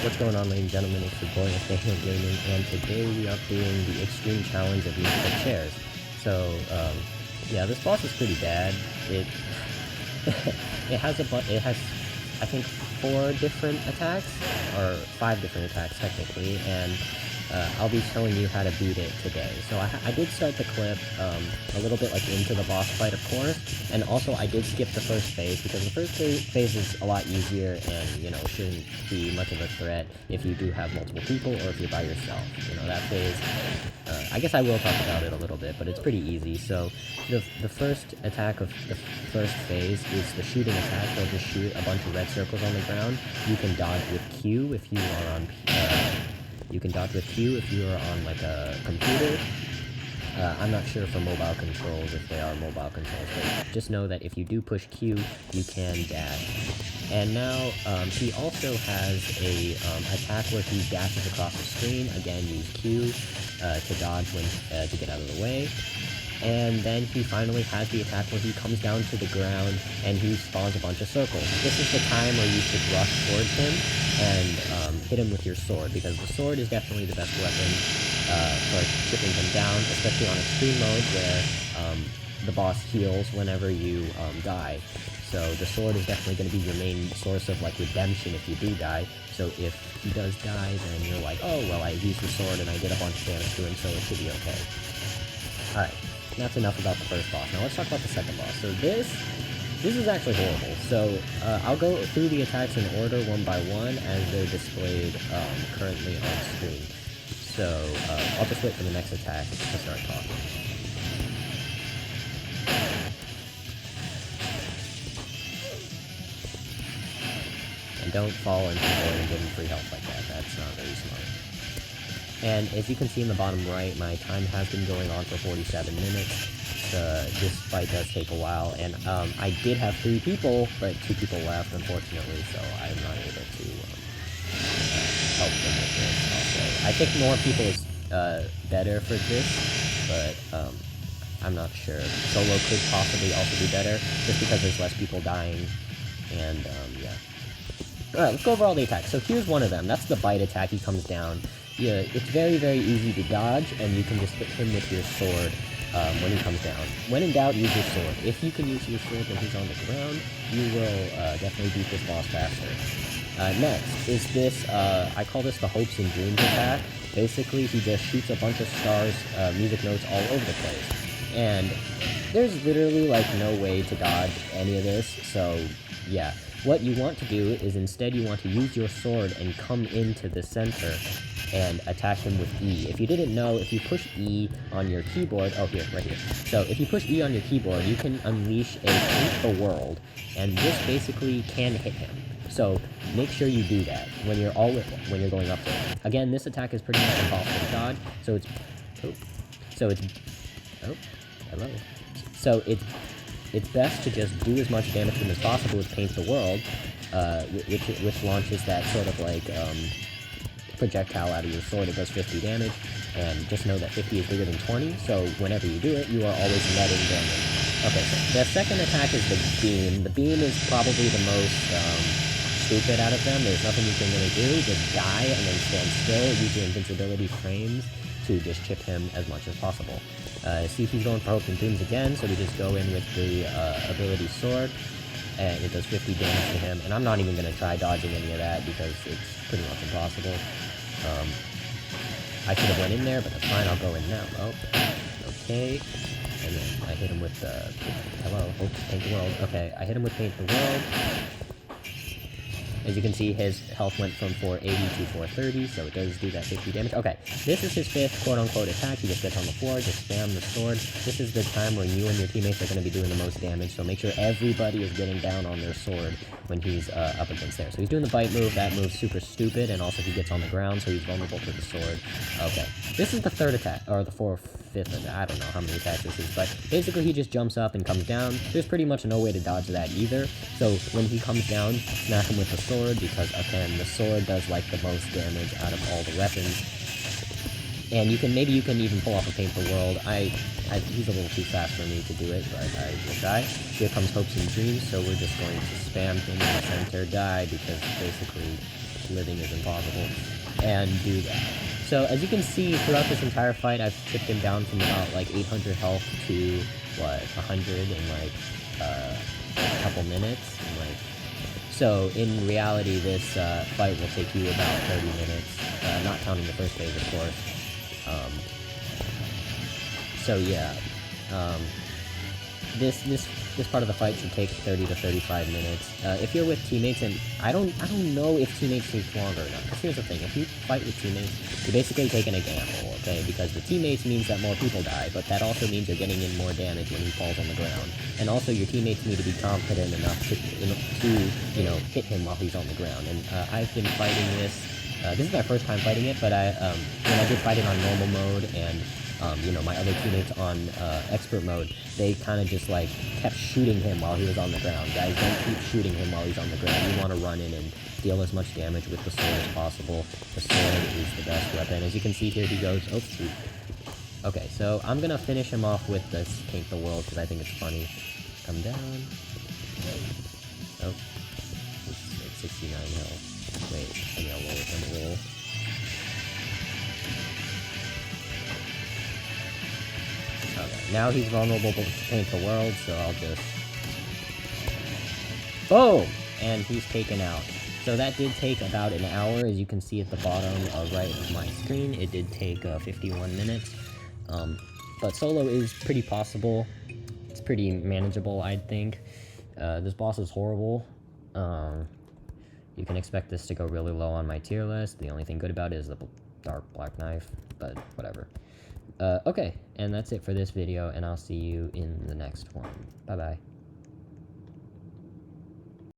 What's going on, ladies and gentlemen? It's your boy Nathaniel Gaming, and today we are doing the extreme challenge of musical chairs. So, yeah, this boss is pretty bad. It has I think 4 different attacks, or 5 different attacks technically, and I'll be showing you how to beat it today. So I did start the clip a little bit like into the boss fight, of course, and also I did skip the first phase because the first phase is a lot easier and, you know, shouldn't be much of a threat if you do have multiple people or if you're by yourself. You know, that phase, I guess I will talk about it a little bit, but it's pretty easy. So the first attack of the first phase is the shooting attack. They'll just shoot a bunch of red circles on the ground. You can dodge with Q if you are on you can dodge with Q if you are on, like, a computer. I'm not sure for mobile controls if they are mobile controls, but just know that if you do push Q, you can dash. And now, he also has a attack where he dashes across the screen. Again, use Q to dodge when to get out of the way. And then he finally has the attack where he comes down to the ground and he spawns a bunch of circles. This is the time where you should rush towards him and hit him with your sword, because the sword is definitely the best weapon for chipping him down, especially on extreme mode where the boss heals whenever you die. So the sword is definitely going to be your main source of, like, redemption if you do die. So if he does die, then you're like, oh, well, I used the sword and I did a bunch of damage to him, so it should be okay. Alright. That's enough about the first boss. Now let's talk about the second boss. So this is actually horrible. So I'll go through the attacks in order one by one as they're displayed currently on screen. So I'll just wait for the next attack to start talking. And don't fall into the void and give him free health like that. That's not very smart. And as you can see in the bottom right, my time has been going on for 47 minutes. This fight does take a while, and I did have 3 people, but 2 people left, unfortunately, so I'm not able to help them with this also. I think more people is better for this, but I'm not sure. Solo could possibly also be better, just because there's less people dying, and yeah. Alright, let's go over all the attacks. So here's one of them. That's the bite attack. He comes down. Yeah, it's very, very easy to dodge, and you can just hit him with your sword when he comes down. When in doubt, use your sword. If you can use your sword when he's on the ground, you will definitely beat this boss faster. Next is this, I call this the Hopes and Dreams attack. Basically, he just shoots a bunch of stars, music notes all over the place. And there's literally, like, no way to dodge any of this, so yeah. What you want to do is instead you want to use your sword and come into the center and attack him with E. If you didn't know, if you push E on your keyboard, oh here, right here. So if you push E on your keyboard, you can unleash a Paint the World, and this basically can hit him. So make sure you do that when you're going up there. Again, this attack is pretty much impossible to dodge, so it's best to just do as much damage to him as possible with Paint the World, which launches that sort of like projectile out of your sword. It does 50 damage, and just know that 50 is bigger than 20, so whenever you do it, you are always netting damage. Okay, so the second attack is the Beam. The Beam is probably the most stupid out of them. There's nothing you can really do. Just die and then stand still. Use your invincibility frames to just chip him as much as possible. See, he's going for Hope and Dreams again, so we just go in with the ability Sword, and it does 50 damage to him, and I'm not even going to try dodging any of that because it's pretty much impossible. I should have went in there, but that's fine, I'll go in now. Oh, okay, and then I hit him with hello, Hope Paint the World. Okay, I hit him with Paint the World. As you can see, his health went from 480 to 430, so it does do that 50 damage. Okay, this is his 5th quote-unquote attack. He just gets on the floor, just spam the sword. This is the time where you and your teammates are going to be doing the most damage, so make sure everybody is getting down on their sword when he's up against there. So he's doing the bite move. That move's super stupid, and also he gets on the ground, so he's vulnerable to the sword. Okay, this is the 3rd attack, or the 5th, I don't know how many attacks this is, but basically he just jumps up and comes down. There's pretty much no way to dodge that either, so when he comes down, smack him with the sword, because again, the sword does like the most damage out of all the weapons. And maybe you can even pull off a Paint the World. He's a little too fast for me to do it, but I will die. Here comes Hopes and Dreams, so we're just going to spam him in the center, die, because basically living is impossible, and do that. So as you can see, throughout this entire fight, I've chipped him down from about like 800 health to what 100 in like a couple minutes. And, like, so in reality, this fight will take you about 30 minutes, not counting the first phase, of course. So yeah, this part of the fight should take 30 to 35 minutes. If you're with teammates, and I don't know if teammates take longer or not. Because here's the thing: if you fight with teammates, you're basically taking a gamble, okay? Because the teammates means that more people die, but that also means you're getting in more damage when he falls on the ground. And also, your teammates need to be confident enough to you know, hit him while he's on the ground. And I've been fighting this. This is my first time fighting it, but when I did fight it on normal mode and you know, my other teammates on expert mode, they kind of just like kept shooting him while he was on the ground. Guys, don't keep shooting him while he's on the ground. You want to run in and deal as much damage with the sword as possible. The sword is the best weapon. As you can see here, he goes, oh shoot. Okay, so I'm gonna finish him off with this Paint the World because I think it's funny. Come down. Oh, he's at 69 health. Wait, I'm gonna roll with him. Roll. Okay, now he's vulnerable to Paint the World, so I'll just... Boom! And he's taken out. So that did take about an hour, as you can see at the bottom right of my screen. It did take 51 minutes. But solo is pretty possible. It's pretty manageable, I'd think. This boss is horrible. You can expect this to go really low on my tier list. The only thing good about it is the dark black knife, but whatever. Okay, and that's it for this video, and I'll see you in the next one. Bye-bye.